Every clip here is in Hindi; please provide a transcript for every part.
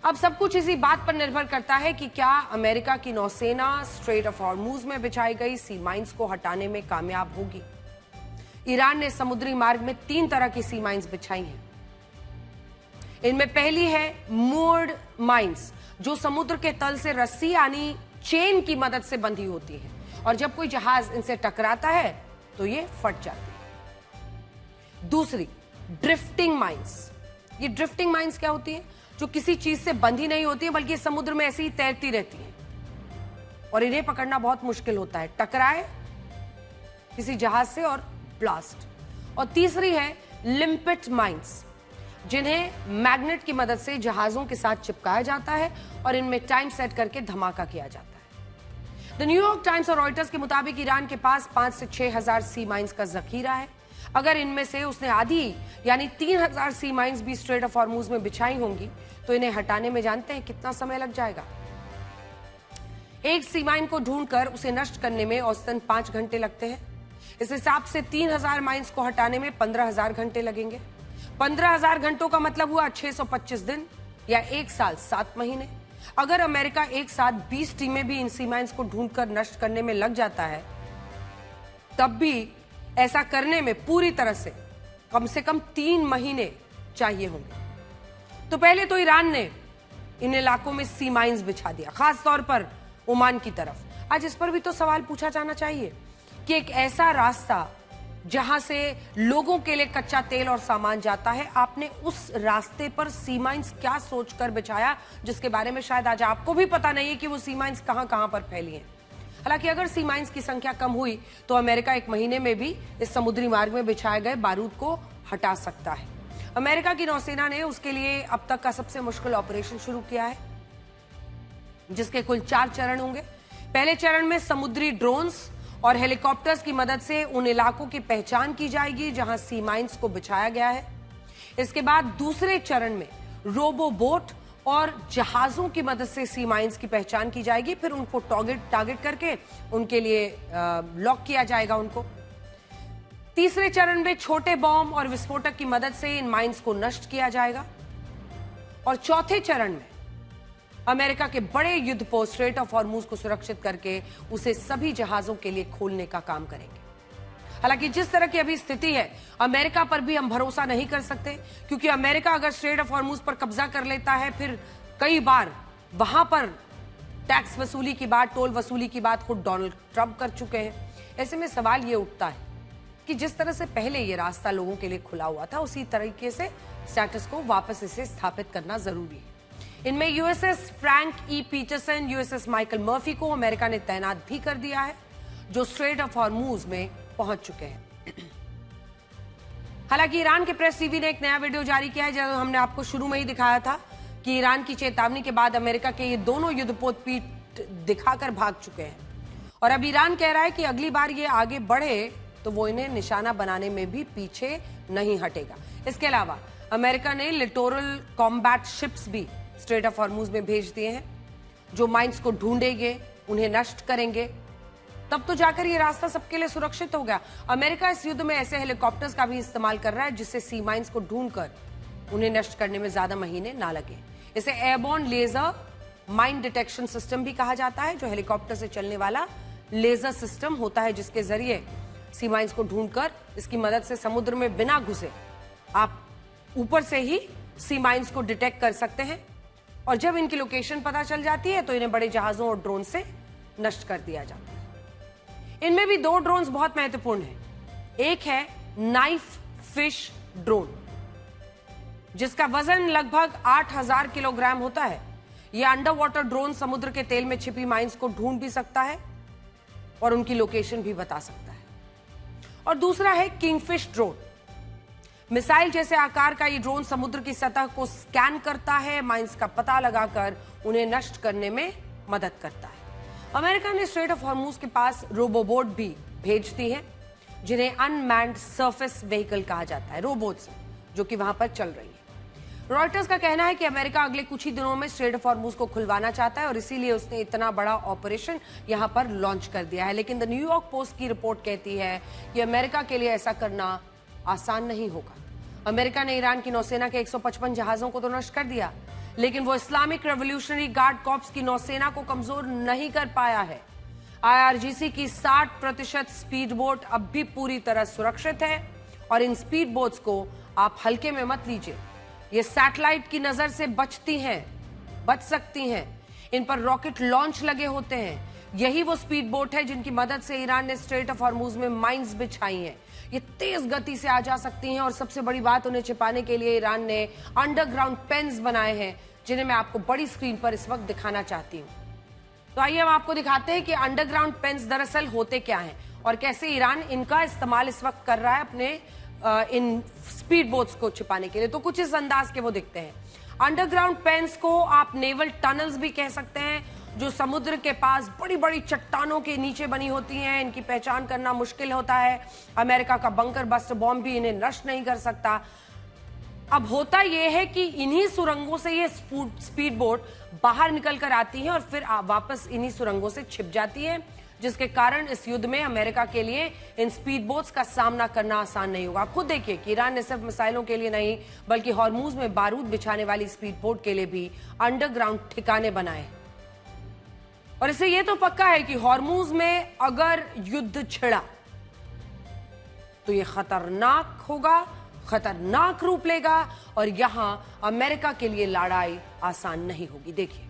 अब सब कुछ इसी बात पर निर्भर करता है कि क्या अमेरिका की नौसेना स्ट्रेट ऑफ हॉर्मूज में बिछाई गई सी माइंस को हटाने में कामयाब होगी। ईरान ने समुद्री मार्ग में 3 तरह की सी माइंस बिछाई हैं। इनमें पहली है मूर्ड माइंस, जो समुद्र के तल से रस्सी यानी चेन की मदद से बंधी होती है और जब कोई जहाज इनसे टकराता है तो ये फट जाती है। दूसरी ड्रिफ्टिंग माइंस। ये ड्रिफ्टिंग माइंस क्या होती है? जो किसी चीज से बंधी नहीं होती है बल्कि समुद्र में ऐसे ही तैरती रहती है और इन्हें पकड़ना बहुत मुश्किल होता है, टकराए किसी जहाज से और ब्लास्ट। और तीसरी है लिम्पिट माइंस, जिन्हें मैग्नेट की मदद से जहाजों के साथ चिपकाया जाता है और इनमें टाइम सेट करके धमाका किया जाता है। द न्यूयॉर्क टाइम्स और रॉयटर्स के मुताबिक ईरान के पास 5 से 6 हजार सी माइंस का जखीरा है। अगर इनमें से उसने आधी यानी 3000 सी माइंस भी स्ट्रेट ऑफ हॉर्मूज में बिछाई होंगी तो इन्हें हटाने में जानते हैं कितना समय लग जाएगा? एक सी माइन को ढूंढकर उसे नष्ट करने में औसतन 5 घंटे लगते हैं। इस हिसाब से 3000 माइंस को हटाने में 15000 घंटे लगेंगे। 15000 घंटों का मतलब हुआ 625 दिन या 1 साल 7 महीने। अगर अमेरिका एक साथ 20 टीमें भी इन सी माइंस को ढूंढकर नष्ट करने में लग जाता है, तब भी ऐसा करने में पूरी तरह से कम 3 महीने चाहिए होंगे। तो पहले तो ईरान ने इन इलाकों में सी माइंस बिछा दिया, खास तौर पर ओमान की तरफ। आज इस पर भी तो सवाल पूछा जाना चाहिए कि एक ऐसा रास्ता जहां से लोगों के लिए कच्चा तेल और सामान जाता है, आपने उस रास्ते पर सी माइंस क्या सोचकर बिछाया जिसके बारे में शायद आज आपको भी पता नहीं है कि वो सी माइंस कहां कहां पर फैली हैं। हालांकि अगर सी माइंस की संख्या कम हुई तो अमेरिका 1 महीने में भी इस समुद्री मार्ग में बिछाए गए बारूद को हटा सकता है। अमेरिका की नौसेना ने उसके लिए अब तक का सबसे मुश्किल ऑपरेशन शुरू किया है, जिसके कुल 4 चरण होंगे। पहले चरण में समुद्री ड्रोन्स और हेलीकॉप्टर्स की मदद से उन इलाकों की पहचान की जाएगी जहां सी माइंस को बिछाया गया है। इसके बाद दूसरे चरण में रोबो बोट और जहाजों की मदद से सी माइंस की पहचान की जाएगी, फिर उनको टारगेट करके उनके लिए लॉक किया जाएगा उनको। तीसरे चरण में छोटे बॉम्ब और विस्फोटक की मदद से इन माइंस को नष्ट किया जाएगा और चौथे चरण में अमेरिका के बड़े युद्धपोत स्ट्रेट ऑफ हॉर्मूज को सुरक्षित करके उसे सभी जहाजों के लिए खोलने का काम करेंगे। हालांकि जिस तरह की अभी स्थिति है, अमेरिका पर भी हम भरोसा नहीं कर सकते, क्योंकि अमेरिका अगर स्ट्रेट ऑफ हॉर्मूज पर कब्जा कर लेता है, फिर कई बार वहां पर टैक्स वसूली की बात, टोल वसूली की बात खुद डोनाल्ड ट्रंप कर चुके हैं। ऐसे में सवाल ये उठता है कि जिस तरह से पहले ये रास्ता लोगों के लिए खुला हुआ था, उसी तरीके से स्टेटस को वापस इसे स्थापित करना जरूरी है। इनमें USS Frank E Peterson, USS Michael Murphy को अमेरिका ने तैनात भी कर दिया है, जो स्ट्रेट ऑफ हॉर्मूज में पहुंच चुके हैं। हालांकि ईरान के प्रेस टीवी ने एक नया वीडियो जारी किया है, जो हमने आपको शुरू में ही दिखाया था कि ईरान की चेतावनी के बाद अमेरिका के ये दोनों युद्धपोत पीठ दिखाकर भाग चुके हैं और अब ईरान कह रहा है कि अगली बार ये आगे बढ़े तो वो इन्हें निशाना बनाने में भी पीछे नहीं हटेगा। इसके अलावा अमेरिका ने लिटोरल कॉम्बैट शिप्स भी स्ट्रेट ऑफ हॉर्मूज में भेज दिए हैं, जो माइंस को ढूंढेंगे, उन्हें नष्ट करेंगे, तब तो जाकर ये रास्ता सबके लिए सुरक्षित हो गया। अमेरिका इस युद्ध में ऐसे हेलीकॉप्टर्स का भी इस्तेमाल कर रहा है जिससे सी माइंस को ढूंढकर उन्हें नष्ट करने में ज्यादा महीने ना लगे। इसे airborne laser mine detection system भी कहा जाता है, जो हेलीकॉप्टर से चलने वाला लेजर सिस्टम होता है, जिसके जरिए सी माइंस को ढूंढकर इसकी मदद से समुद्र में बिना घुसे आप ऊपर से ही सी माइंस को डिटेक्ट कर सकते हैं और जब इनकी लोकेशन पता चल जाती है तो इन्हें बड़े जहाजों और ड्रोन से नष्ट कर दिया जाता है। इनमें भी 2 ड्रोन्स बहुत महत्वपूर्ण हैं। एक है नाइफ फिश ड्रोन, जिसका वजन लगभग 8000 किलोग्राम होता है। यह अंडर वाटर ड्रोन समुद्र के तेल में छिपी माइंस को ढूंढ भी सकता है और उनकी लोकेशन भी बता सकता है। और दूसरा है किंगफिश ड्रोन। मिसाइल जैसे आकार का ये ड्रोन समुद्र की सतह को स्कैन करता है, माइंस का पता लगाकर उन्हें नष्ट करने में मदद करता है। अमेरिका ने स्ट्रेट ऑफ हॉर्मूज के पास रोबोबोट भी भेज दी है, जिन्हें अनमैन्ड सरफेस व्हीकल कहा जाता है, रोबोट्स जो कि वहां पर चल रही है। रॉयटर्स का कहना है कि अमेरिका अगले कुछ ही दिनों में स्ट्रेट ऑफ हॉर्मूज को खुलवाना चाहता है और इसीलिए उसने इतना बड़ा ऑपरेशन यहां पर लॉन्च कर दिया है। लेकिन द न्यूयॉर्क पोस्ट की रिपोर्ट कहती है कि अमेरिका के लिए ऐसा करना आसान नहीं होगा। अमेरिका ने ईरान की नौसेना के 155 जहाजों को तो नष्ट कर दिया, लेकिन वो इस्लामिक रेवोल्यूशनरी गार्ड कॉर्प्स की नौसेना को कमजोर नहीं कर पाया है। IRGC की 60% स्पीड बोट अब भी पूरी तरह सुरक्षित है और इन स्पीड बोट्स को आप हल्के में मत लीजिए। ये सैटेलाइट की नजर से बच सकती हैं। इन पर रॉकेट लॉन्च लगे होते हैं। यही वो स्पीड बोट है जिनकी मदद से ईरान ने स्ट्रेट ऑफ हॉर्मूज में माइंस बिछाई हैं। ये तेज गति से आ जा सकती हैं और सबसे बड़ी बात, उन्हें छिपाने के लिए ईरान ने अंडरग्राउंड पेन्स बनाए हैं, जिन्हें मैं आपको बड़ी स्क्रीन पर इस वक्त दिखाना चाहती हूँ। तो आइए हम आपको दिखाते हैं कि अंडरग्राउंड पेन्स दरअसल होते क्या हैं और कैसे ईरान इनका इस्तेमाल इस वक्त कर रहा है अपने इन स्पीड बोट्स को छिपाने के लिए। तो कुछ इस अंदाज के वो दिखते हैं। अंडरग्राउंड पेन्स को आप नेवल टनल्स भी कह सकते हैं, जो समुद्र के पास बड़ी बड़ी चट्टानों के नीचे बनी होती हैं। इनकी पहचान करना मुश्किल होता है। अमेरिका का बंकर बस्टर बॉम्ब भी इन्हें नष्ट नहीं कर सकता। अब होता यह है कि इन्हीं सुरंगों से ये स्पीड बोट बाहर निकल कर आती है और फिर वापस इन्हीं सुरंगों से छिप जाती है, जिसके कारण इस युद्ध में अमेरिका के लिए इन स्पीड बोट्स का सामना करना आसान नहीं होगा। आप खुद देखिए कि ईरान ने सिर्फ मिसाइलों के लिए नहीं, बल्कि हॉर्मूज में बारूद बिछाने वाली स्पीड बोट के लिए भी अंडरग्राउंड ठिकाने बनाए। और इससे यह तो पक्का है कि हॉर्मूज में अगर युद्ध छिड़ा तो यह खतरनाक होगा, खतरनाक रूप लेगा और यहां अमेरिका के लिए लड़ाई आसान नहीं होगी। देखिए,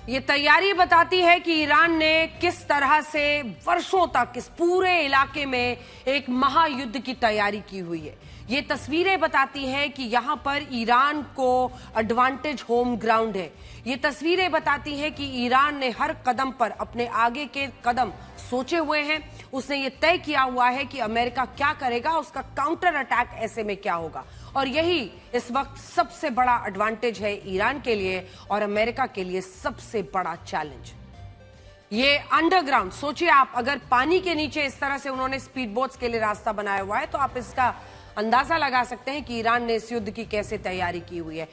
ये तैयारी बताती है कि ईरान ने किस तरह से वर्षों तक इस पूरे इलाके में एक महायुद्ध की तैयारी की हुई है। ये तस्वीरें बताती हैं कि यहां पर ईरान को एडवांटेज होम ग्राउंड है। ये तस्वीरें बताती हैं कि ईरान ने हर कदम पर अपने आगे के कदम सोचे हुए हैं। उसने ये तय किया हुआ है कि अमेरिका क्या करेगा, उसका काउंटर अटैक ऐसे में क्या होगा। और यही इस वक्त सबसे बड़ा एडवांटेज है ईरान के लिए और अमेरिका के लिए सबसे बड़ा चैलेंज। ये अंडरग्राउंड, सोचिए आप, अगर पानी के नीचे इस तरह से उन्होंने स्पीड बोट्स के लिए रास्ता बनाया हुआ है तो आप इसका अंदाजा लगा सकते हैं कि ईरान ने इस युद्ध की कैसे तैयारी की हुई है।